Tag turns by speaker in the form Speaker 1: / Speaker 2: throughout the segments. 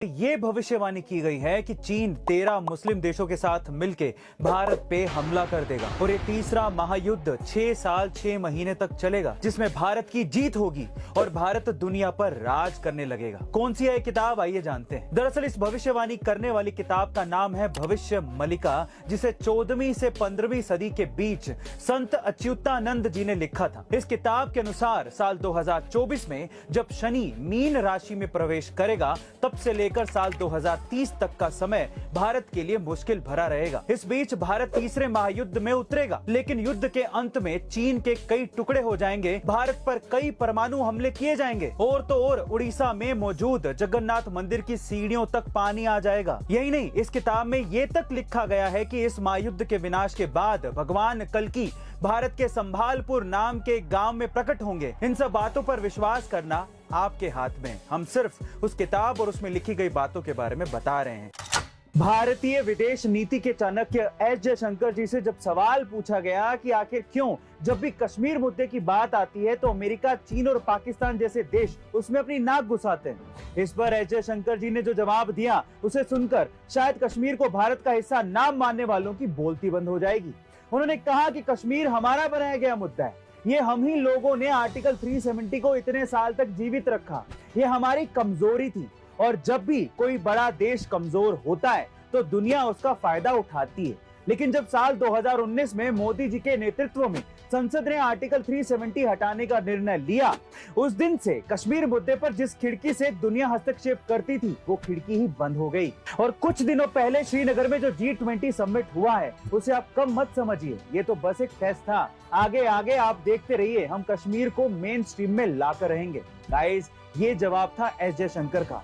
Speaker 1: ये भविष्यवाणी की गई है कि चीन 13 मुस्लिम देशों के साथ मिलकर भारत पे हमला कर देगा और ये तीसरा महायुद्ध 6 साल 6 महीने तक चलेगा, जिसमें भारत की जीत होगी और भारत दुनिया पर राज करने लगेगा। कौन सी है किताब, आइए जानते हैं। दरअसल इस भविष्यवाणी करने वाली किताब का नाम है भविष्य मलिका, जिसे 14वीं से 15वीं सदी के बीच संत अच्युतानंद जी ने लिखा था। इस किताब के अनुसार साल 2024 में जब शनि मीन राशि में प्रवेश करेगा, तब से लेकर साल 2030 तक का समय भारत के लिए मुश्किल भरा रहेगा। इस बीच भारत तीसरे महायुद्ध में उतरेगा, लेकिन युद्ध के अंत में चीन के कई टुकड़े हो जाएंगे, भारत पर कई परमाणु हमले किए जाएंगे और तो और उड़ीसा में मौजूद जगन्नाथ मंदिर की सीढ़ियों तक पानी आ जाएगा। यही नहीं, इस किताब में ये तक लिखा गया है कि इस महायुद्ध के विनाश के बाद भगवान कल्कि भारत के संभालपुर नाम के गांव में प्रकट होंगे। इन सब बातों पर विश्वास करना आपके हाथ में। हम सिर्फ उस किताब और उसमें लिखी गई बातों के बारे में बता रहे हैं। भारतीय विदेश नीति के चाणक्य एस जयशंकर जी से जब सवाल पूछा गया कि आखिर क्यों जब भी कश्मीर मुद्दे की बात आती है तो अमेरिका, चीन और पाकिस्तान जैसे देश उसमें अपनी नाक घुसाते हैं, इस पर एस जयशंकर जी ने जो जवाब दिया, उसे सुनकर शायद कश्मीर को भारत का हिस्सा ना मानने वालों की बोलती बंद हो जाएगी। उन्होंने कहा कि कश्मीर हमारा बनाया गया मुद्दा है, ये हम ही लोगों ने आर्टिकल 370 को इतने साल तक जीवित रखा, ये हमारी कमजोरी थी और जब भी कोई बड़ा देश कमजोर होता है तो दुनिया उसका फायदा उठाती है। लेकिन जब साल 2019 में मोदी जी के नेतृत्व में संसद ने आर्टिकल 370 हटाने का निर्णय लिया, उस दिन से कश्मीर मुद्दे पर जिस खिड़की से दुनिया हस्तक्षेप करती थी, वो खिड़की ही बंद हो गई। और कुछ दिनों पहले श्रीनगर में जो G20 समिट हुआ है, उसे आप कम मत समझिए, ये तो बस एक टेस्ट था। आगे आगे आप देखते रहिए, हम कश्मीर को मेन स्ट्रीम में लाकर रहेंगे। गाइस, ये जवाब था एस जयशंकर का।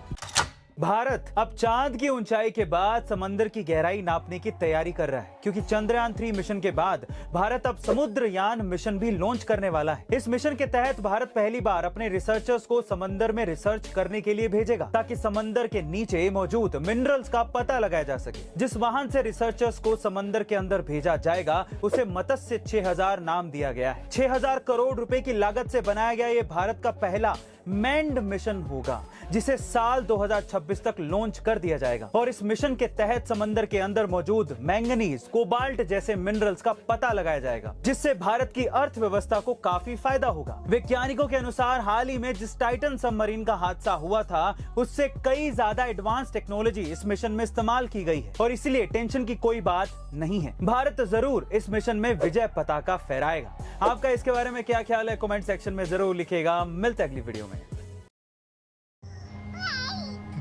Speaker 1: भारत अब चांद की ऊंचाई के बाद समंदर की गहराई नापने की तैयारी कर रहा है, क्योंकि चंद्रयान 3 मिशन के बाद भारत अब समुद्रयान मिशन भी लॉन्च करने वाला है। इस मिशन के तहत भारत पहली बार अपने रिसर्चर्स को समंदर में रिसर्च करने के लिए भेजेगा, ताकि समंदर के नीचे मौजूद मिनरल्स का पता लगाया जा सके। जिस वाहन से रिसर्चर्स को समंदर के अंदर भेजा जाएगा, उसे मत्स्य 6000 नाम दिया गया है। 6000 करोड़ रुपए की लागत से बनाया गया ये भारत का पहला मैन्ड मिशन होगा, जिसे साल 2026 तक लॉन्च कर दिया जाएगा। और इस मिशन के तहत समंदर के अंदर मौजूद मैंगनीज, कोबाल्ट जैसे मिनरल्स का पता लगाया जाएगा, जिससे भारत की अर्थव्यवस्था को काफी फायदा होगा। वैज्ञानिकों के अनुसार हाल ही में जिस टाइटन सबमरीन का हादसा हुआ था, उससे कई ज्यादा एडवांस टेक्नोलॉजी इस मिशन में इस्तेमाल की गई है और इसलिए टेंशन की कोई बात नहीं है। भारत जरूर इस मिशन में विजय पताका फहराएगा। आपका इसके बारे में क्या ख्याल है, कमेंट सेक्शन में जरूर लिखिएगा। मिलते हैं अगली वीडियो में।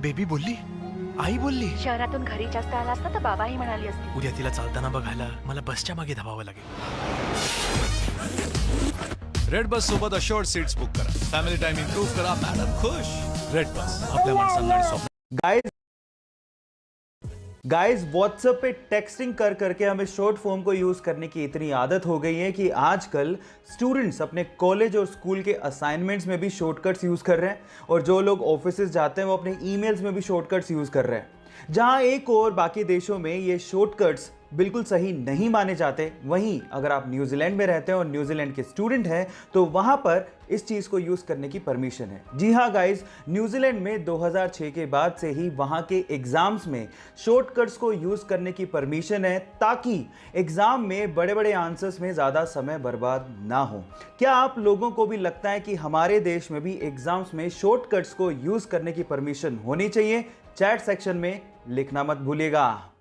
Speaker 2: बेबी बोलली, आई बोलली,
Speaker 3: शहरातून घरी जास्त आला असता तर बाबाही म्हणाली असती,
Speaker 2: उद्या तिला चालताना बघायला मला बसच्या मागे धावावं लागेल। रेड बस सोबत अशोर्ड सीट्स बुक करा, फॅमिली टाइम इंप्रूव्ह करा, मॅडम खुश। रेड बस, आपल्या माणसांना आणि स्वप्न।
Speaker 1: गाइस व्हाट्सएप पे टेक्सटिंग कर करके हमें शॉर्ट फॉर्म को यूज करने की इतनी आदत हो गई है कि आजकल स्टूडेंट्स अपने कॉलेज और स्कूल के असाइनमेंट्स में भी शॉर्टकट्स यूज कर रहे हैं और जो लोग ऑफिसेज जाते हैं वो अपने ईमेल्स में भी शॉर्टकट्स यूज कर रहे हैं। जहां एक और बाकी देशों में ये शॉर्टकट्स बिल्कुल सही नहीं माने जाते, वहीं अगर आप न्यूजीलैंड में रहते हैं और न्यूजीलैंड के स्टूडेंट हैं तो वहां पर इस चीज को यूज करने की परमिशन है। जी हाँ गाइस, न्यूजीलैंड में 2006 के बाद से ही वहां के एग्जाम्स में शॉर्टकट्स को यूज करने की परमिशन है, ताकि एग्जाम में बड़े बड़े आंसर्स में ज्यादा समय बर्बाद ना हो। क्या आप लोगों को भी लगता है कि हमारे देश में भी एग्जाम्स में शॉर्टकट्स को यूज करने की परमिशन होनी चाहिए? चैट सेक्शन में लिखना मत भूलिएगा।